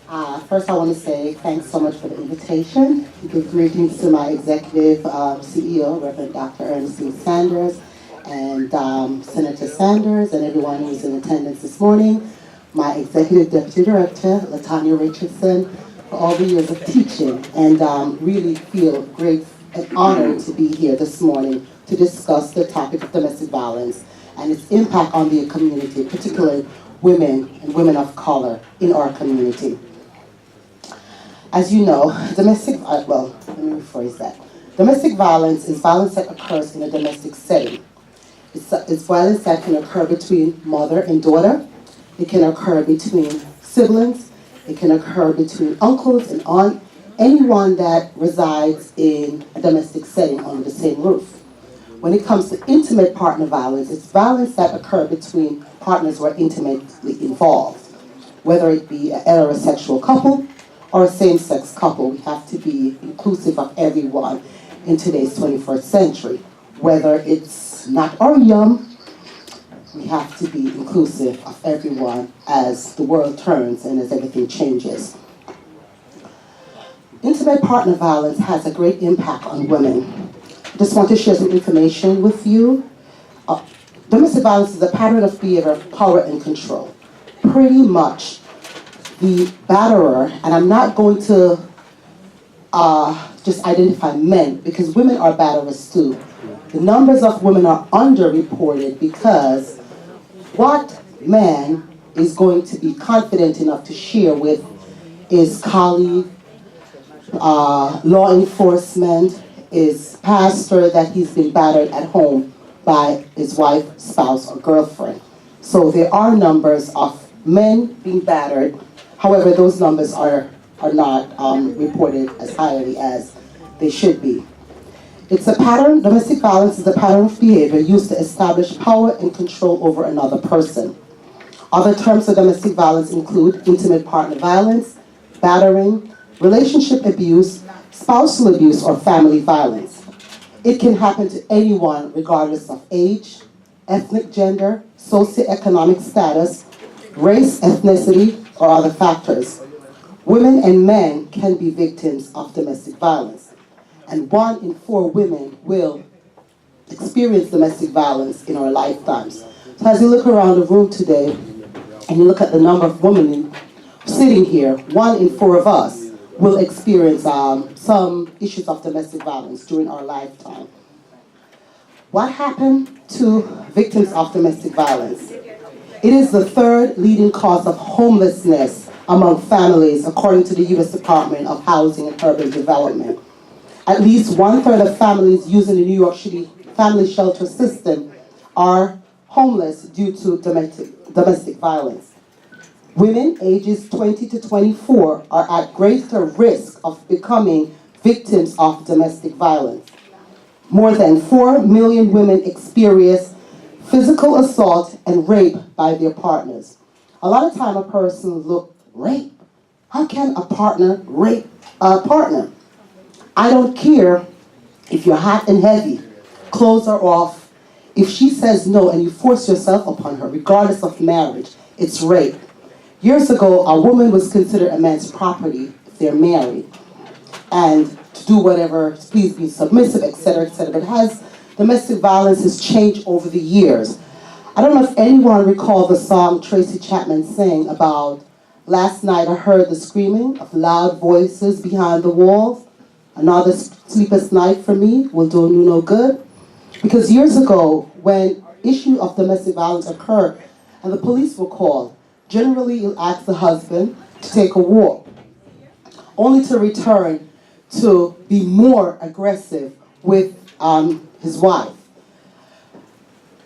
First, I want to say thanks so much for the invitation. Give greetings to my executive CEO, Reverend Dr. Ernestine Sanders, and Senator Sanders, and everyone who's in attendance this morning. My executive deputy director, Latanya Richardson, for all the years of teaching, and really feel great and honored to be here this morning to discuss the topic of domestic violence and its impact on the community, particularly women and women of color in our community. As you know, let me rephrase that. Domestic violence is violence that occurs in a domestic setting. It's violence that can occur between mother and daughter. It can occur between siblings. It can occur between uncles and aunt, anyone that resides in a domestic setting under the same roof. When it comes to intimate partner violence, it's violence that occur between partners who are intimately involved. Whether it be a heterosexual couple or a same-sex couple, we have to be inclusive of everyone in today's 21st century. Whether it's not or young, we have to be inclusive of everyone as the world turns and as everything changes. Intimate partner violence has a great impact on women. I just want to share some information with you. Domestic violence is a pattern of behavior of power and control. Pretty much the batterer, and I'm not going to just identify men, because women are batterers too. The numbers of women are underreported because what man is going to be confident enough to share with his colleague, law enforcement, his pastor, that he's been battered at home by his wife, spouse, or girlfriend. So there are numbers of men being battered. However, those numbers are not reported as highly as they should be. It's a pattern, domestic violence is a pattern of behavior used to establish power and control over another person. Other terms of domestic violence include intimate partner violence, battering, relationship abuse, spousal abuse, or family violence. It can happen to anyone regardless of age, ethnic gender, socioeconomic status, race, ethnicity, or other factors. Women and men can be victims of domestic violence, and 1 in 4 women will experience domestic violence in our lifetimes. So as you look around the room today, and you look at the number of women sitting here, 1 in 4 of us will experience some issues of domestic violence during our lifetime. What happened to victims of domestic violence? It is the 3rd leading cause of homelessness among families, according to the U.S. Department of Housing and Urban Development. At least 1/3 of families using the New York City family shelter system are homeless due to domestic violence. Women ages 20 to 24 are at greater risk of becoming victims of domestic violence. More than 4 million women experience physical assault and rape by their partners. A lot of time a person look, rape? How can a partner rape a partner? I don't care if you're hot and heavy, clothes are off. If she says no and you force yourself upon her, regardless of marriage, it's rape. Years ago, a woman was considered a man's property if they're married, and to do whatever, please be submissive, etc., etc. But domestic violence has changed over the years. I don't know if anyone recalls the song Tracy Chapman sang about, last night I heard the screaming of loud voices behind the walls. Another sleepless night for me will do you no good. Because years ago, when issue of domestic violence occurred and the police were called, generally you'll ask the husband to take a walk, only to return to be more aggressive with his wife.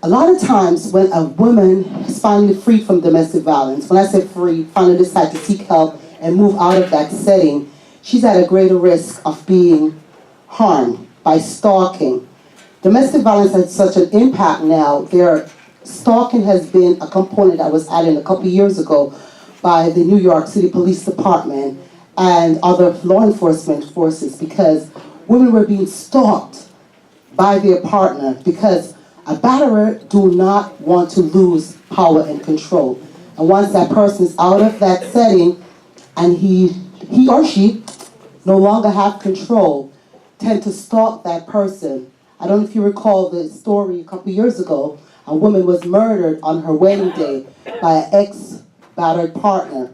A lot of times when a woman is finally freed from domestic violence, when I say free, finally decide to seek help and move out of that setting, she's at a greater risk of being harmed by stalking. Domestic violence has such an impact now. Stalking has been a component that was added a couple years ago by the New York City Police Department and other law enforcement forces, because women were being stalked by their partner, because a batterer do not want to lose power and control. And once that person is out of that setting, and he or she no longer have control, tend to stalk that person. I don't know if you recall the story a couple years ago. A woman was murdered on her wedding day by an ex-battered partner.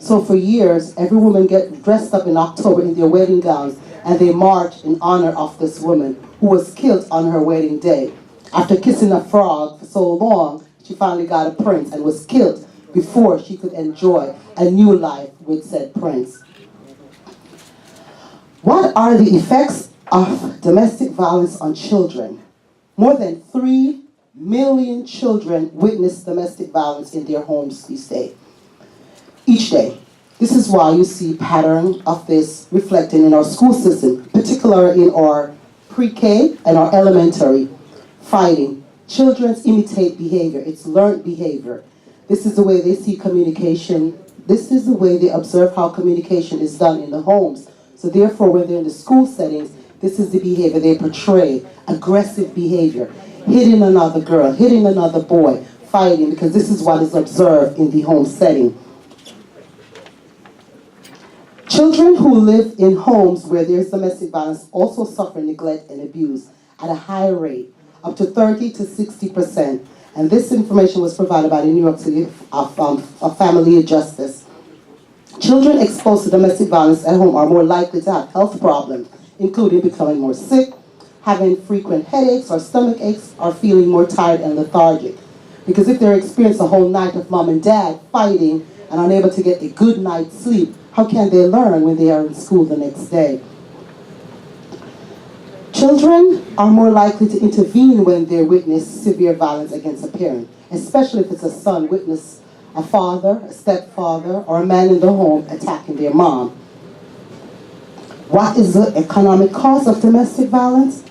So for years, every woman get dressed up in October in their wedding gowns, and they march in honor of this woman who was killed on her wedding day. After kissing a frog for so long, she finally got a prince and was killed before she could enjoy a new life with said prince. What are the effects of domestic violence on children? More than 3 million children witness domestic violence in their homes each day. This is why you see pattern of this reflecting in our school system, particularly in our pre-K and our elementary fighting. Children imitate behavior. It's learned behavior. This is the way they see communication. This is the way they observe how communication is done in the homes. So therefore, when they're in the school settings, this is the behavior they portray, aggressive behavior, hitting another girl, hitting another boy, fighting, because this is what is observed in the home setting. Children who live in homes where there's domestic violence also suffer neglect and abuse at a high rate, up to 30 to 60%. And this information was provided by the New York City Family Justice. Children exposed to domestic violence at home are more likely to have health problems, including becoming more sick, having frequent headaches or stomach aches, or feeling more tired and lethargic. Because if they're experiencing a whole night of mom and dad fighting and unable to get a good night's sleep, how can they learn when they are in school the next day? Children are more likely to intervene when they witness severe violence against a parent, especially if it's a son witness a father, a stepfather, or a man in the home attacking their mom. What is the economic cost of domestic violence?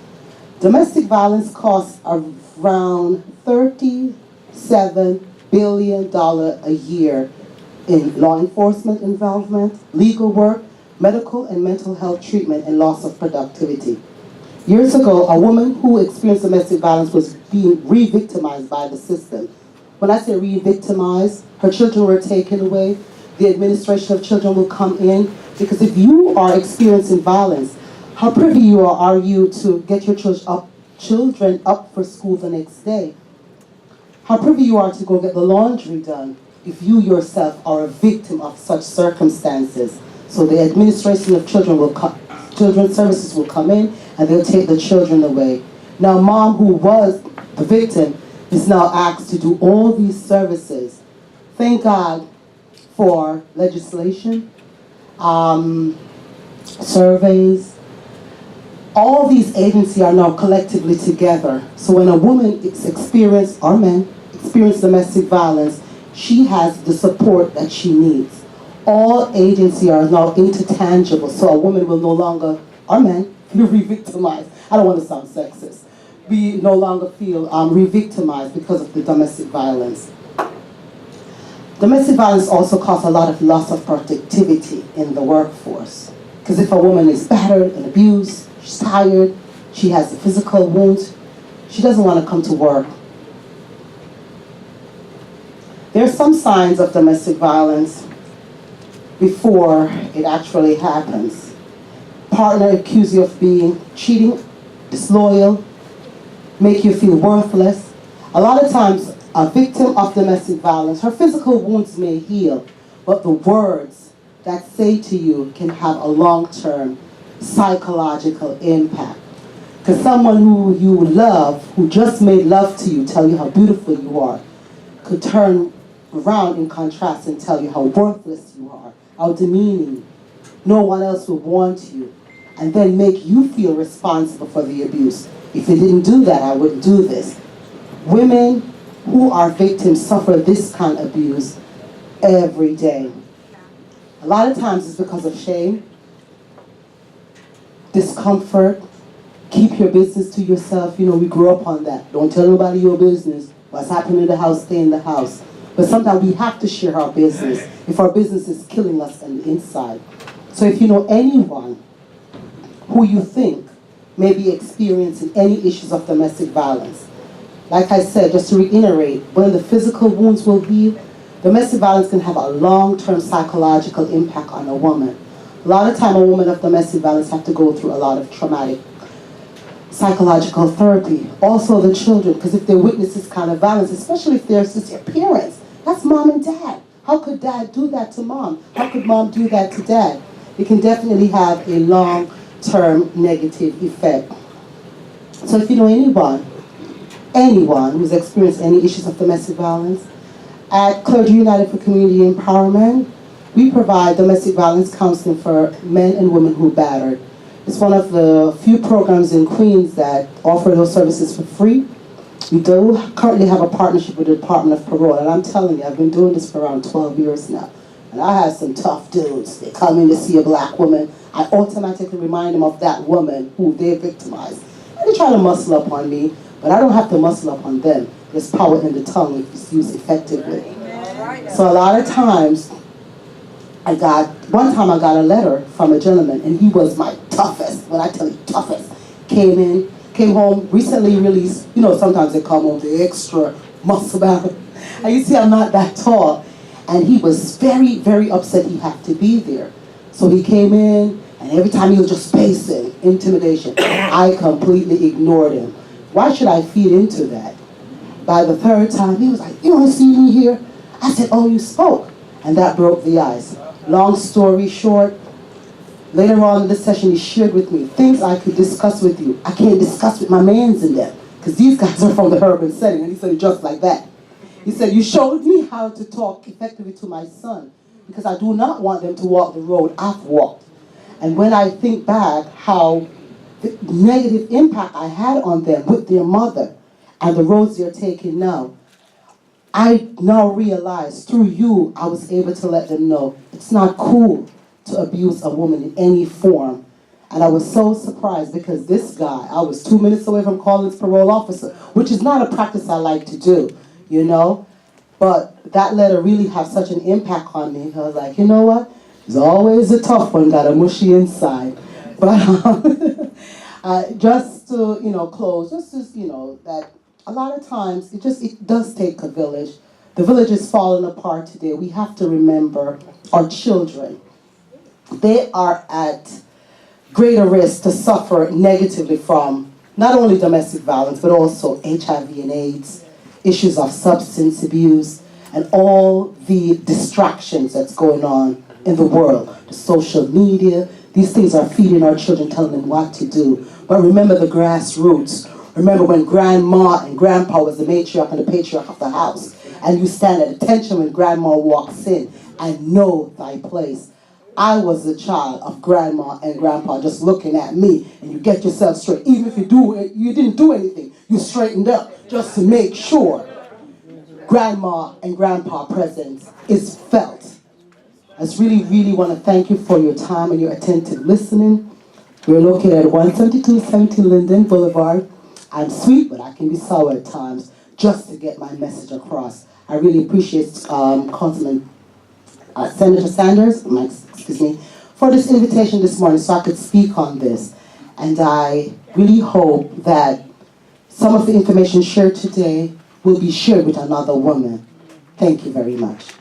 Domestic violence costs around $37 billion a year in law enforcement involvement, legal work, medical and mental health treatment, and loss of productivity. Years ago, a woman who experienced domestic violence was being re-victimized by the system. When I say re-victimized, her children were taken away, the administration of children will come in, because if you are experiencing violence, how privy are you to get your children up for school the next day? How privy you are to go get the laundry done if you yourself are a victim of such circumstances? So the administration of children will come, children's services will come in and they'll take the children away. Now mom, who was the victim, is now asked to do all these services. Thank God for legislation, surveys. All these agencies are now collectively together. So when a woman experiences, or men experience domestic violence, she has the support that she needs. All agencies are now interchangeable, so a woman will no longer, or men, feel re-victimized. I don't want to sound sexist. We no longer feel re-victimized because of the domestic violence. Domestic violence also causes a lot of loss of productivity in the workforce. Because if a woman is battered and abused, she's tired, she has a physical wound, she doesn't want to come to work. There are some signs of domestic violence before it actually happens. Partner accuse you of being cheating, disloyal, make you feel worthless. A lot of times, a victim of domestic violence, her physical wounds may heal, but the words that say to you can have a long-term psychological impact. Because someone who you love, who just made love to you, tell you how beautiful you are, could turn around in contrast and tell you how worthless you are, how demeaning. No one else will want you, and then make you feel responsible for the abuse. If you didn't do that, I wouldn't do this. Women who are victims suffer this kind of abuse every day. A lot of times it's because of shame, discomfort, keep your business to yourself. You know, we grew up on that. Don't tell nobody your business. What's happening in the house, stay in the house. But sometimes we have to share our business if our business is killing us on the inside. So if you know anyone who you think may be experiencing any issues of domestic violence, like I said, just to reiterate, when the physical wounds will heal, Domestic violence can have a long-term psychological impact on a woman. A lot of time a woman of domestic violence have to go through a lot of traumatic psychological therapy. Also the children, because if they witness this kind of violence, especially if there's their parents, that's mom and dad. How could dad do that to mom? How could mom do that to dad? It can definitely have a long-term negative effect. So if you know anyone who's experienced any issues of domestic violence, at Clergy United for Community Empowerment, we provide domestic violence counseling for men and women who are battered. It's one of the few programs in Queens that offer those services for free. We do currently have a partnership with the Department of Parole, and I'm telling you, I've been doing this for around 12 years now. And I have some tough dudes. They come in to see a black woman. I automatically remind them of that woman who they victimized. And they try to muscle up on me, but I don't have to muscle up on them. There's power in the tongue if it's used effectively. So a lot of times, one time I got a letter from a gentleman, and he was my toughest, when I tell you toughest, came home, recently released, you know, sometimes they come home, the extra muscle bound. And you see, I'm not that tall. And he was very, very upset he had to be there. So he came in, and every time he was just pacing, intimidation. I completely ignored him. Why should I feed into that? By the third time, he was like, "You want to see me here?" I said, "Oh, you spoke." And that broke the ice. Long story short, later on in the session, he shared with me things I could discuss with you. I can't discuss with my mans in them, because these guys are from the urban setting. And he said it just like that. He said, "You showed me how to talk effectively to my son, because I do not want them to walk the road I've walked." And when I think back how the negative impact I had on them with their mother and the roads they're taking now, I now realize through you, I was able to let them know it's not cool to abuse a woman in any form. And I was so surprised because this guy, I was 2 minutes away from calling his parole officer, which is not a practice I like to do, you know? But that letter really had such an impact on me. I was like, you know what? There's always a tough one, got a mushy inside. But just to, close, just that a lot of times it does take a village. The village is falling apart today. We have to remember our children. They are at greater risk to suffer negatively from not only domestic violence, but also HIV and AIDS, issues of substance abuse, and all the distractions that's going on in the world. The social media, these things are feeding our children, telling them what to do. But remember the grassroots. Remember when grandma and grandpa was the matriarch and the patriarch of the house, and you stand at attention when grandma walks in and know thy place. I was a child of grandma and grandpa just looking at me, and you get yourself straight. Even if you didn't do anything, you straightened up just to make sure grandma and grandpa presence is felt. I just really, really want to thank you for your time and your attentive listening. We're located at 17217 Linden Boulevard. I'm sweet, but I can be sour at times just to get my message across. I really appreciate Councilman Senator Sanders, for this invitation this morning so I could speak on this. And I really hope that some of the information shared today will be shared with another woman. Thank you very much.